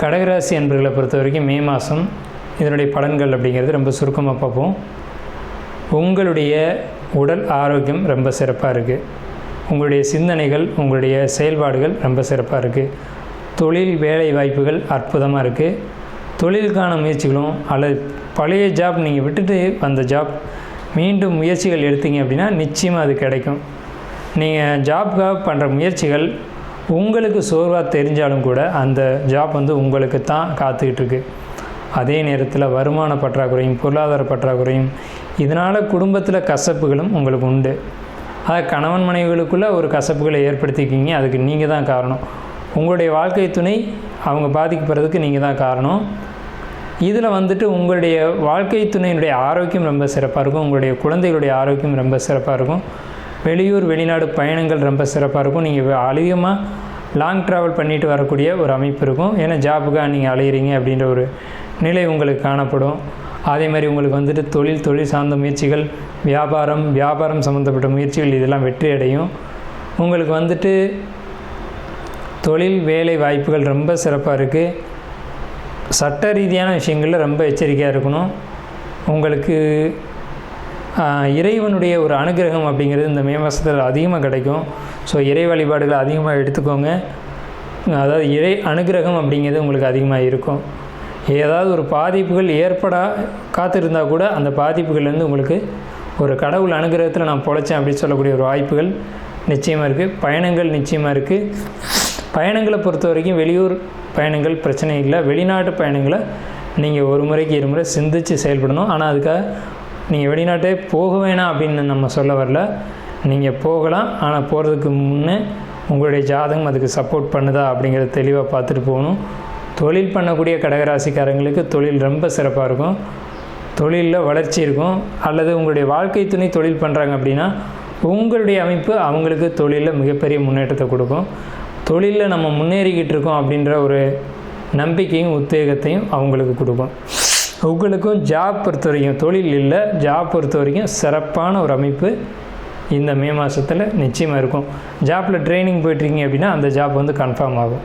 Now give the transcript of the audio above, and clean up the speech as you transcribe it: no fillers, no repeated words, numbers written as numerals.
கடகராசி அன்பர்களை பொறுத்த வரைக்கும் மே மாதம் இதனுடைய பலன்கள் அப்படிங்கிறது ரொம்ப சுருக்கமாக பார்ப்போம். உங்களுடைய உடல் ஆரோக்கியம் ரொம்ப சிறப்பாக இருக்குது. உங்களுடைய சிந்தனைகள், உங்களுடைய செயல்பாடுகள் ரொம்ப சிறப்பாக இருக்குது. தொழில் வேலை வாய்ப்புகள் அற்புதமாக இருக்குது. தொழிலுக்கான முயற்சிகளும் அல்லது பழைய ஜாப் நீங்கள் விட்டுட்டு வந்த ஜாப் மீண்டும் முயற்சிகள் எடுத்தீங்க அப்படின்னா நிச்சயமாக அது கிடைக்கும். நீங்கள் ஜாப்காக பண்ணுற முயற்சிகள் உங்களுக்கு சோர்வாக தெரிஞ்சாலும் கூட அந்த ஜாப் உங்களுக்கு தான் காத்துக்கிட்டு இருக்கு. அதே நேரத்தில் வருமான பற்றாக்குறையும் பொருளாதார பற்றாக்குறையும் இதனால் குடும்பத்தில் கசப்புகளும் உங்களுக்கு உண்டு. அது கணவன் மனைவிகளுக்குள்ளே ஒரு கசப்புகளை ஏற்படுத்திக்கிங்க. அதுக்கு நீங்கள் தான் காரணம். உங்களுடைய வாழ்க்கை துணை அவங்க பாதிக்கப்படுறதுக்கு நீங்கள் தான் காரணம். இதில் உங்களுடைய வாழ்க்கை துணையினுடைய ஆரோக்கியம் ரொம்ப சிறப்பாக இருக்கும். உங்களுடைய குழந்தைகளுடைய ஆரோக்கியம் ரொம்ப சிறப்பாக இருக்கும். வெளியூர் வெளிநாடு பயணங்கள் ரொம்ப சிறப்பாக இருக்கும். நீங்கள் அதிகமாக லாங் ட்ராவல் பண்ணிட்டு வரக்கூடிய ஒரு அமைப்பு இருக்கும். ஏன்னா ஜாபுக்காக நீங்கள் அலையிறீங்க அப்படின்ற ஒரு நிலை உங்களுக்கு காணப்படும். அதே மாதிரி உங்களுக்கு தொழில் சார்ந்த முயற்சிகள், வியாபாரம் சம்மந்தப்பட்ட முயற்சிகள் இதெல்லாம் வெற்றி அடையும். உங்களுக்கு தொழில் வேலை வாய்ப்புகள் ரொம்ப சிறப்பாக இருக்குது. சட்ட ரீதியான விஷயங்களில் ரொம்ப எச்சரிக்கையாக இருக்கணும். உங்களுக்கு இறைவனுடைய ஒரு அனுகிரகம் அப்படிங்கிறது இந்த மே மாதத்தில் அதிகமாக கிடைக்கும். ஸோ இறை வழிபாடுகளை அதிகமாக எடுத்துக்கோங்க. அதாவது இறை அனுகிரகம் அப்படிங்கிறது உங்களுக்கு அதிகமாக இருக்கும். ஏதாவது ஒரு பாதிப்புகள் காத்திருந்தால் கூட அந்த பாதிப்புகள்லேருந்து உங்களுக்கு ஒரு கடவுள் அனுகிரகத்தில் நான் பொழைச்சேன் அப்படின்னு சொல்லக்கூடிய ஒரு வாய்ப்புகள் நிச்சயமாக இருக்குது. பயணங்கள் நிச்சயமாக இருக்குது. பயணங்களை பொறுத்த வரைக்கும் வெளியூர் பயணங்கள் பிரச்சனை இல்லை. வெளிநாட்டு பயணங்களை நீங்கள் ஒரு முறைக்கு இருமுறை சிந்தித்து செயல்படணும். ஆனால் அதுக்காக நீங்கள் வெளிநாட்டே போக வேணாம் அப்படின்னு நம்ம சொல்ல வரல. நீங்கள் போகலாம். ஆனால் போகிறதுக்கு முன்னே உங்களுடைய ஜாதகம் அதுக்கு சப்போர்ட் பண்ணுதா அப்படிங்கிறத தெளிவாக பார்த்துட்டு போகணும். தொழில் பண்ணக்கூடிய கடகராசிக்காரங்களுக்கு தொழில் ரொம்ப சிறப்பாக இருக்கும். தொழிலில் வளர்ச்சி இருக்கும். அல்லது உங்களுடைய வாழ்க்கை துணை தொழில் பண்ணுறாங்க அப்படின்னா உங்களுடைய அமைப்பு அவங்களுக்கு தொழிலில் மிகப்பெரிய முன்னேற்றத்தை கொடுக்கும். தொழிலில் நம்ம முன்னேறிக்கிட்டு இருக்கோம் அப்படின்ற ஒரு நம்பிக்கையும் உத்வேகத்தையும் அவங்களுக்கு கொடுக்கும். உங்களுக்கும் ஜாப் பொறுத்த வரைக்கும் தொழில் இல்லை, ஜாப் பொறுத்த வரைக்கும் சிறப்பான ஒரு அமைப்பு இந்த மே மாதத்தில் நிச்சயமாக இருக்கும். ஜாப்பில் ட்ரைனிங் போய்ட்டுருக்கீங்க அப்படின்னா அந்த ஜாப் கன்ஃபார்ம் ஆகும்.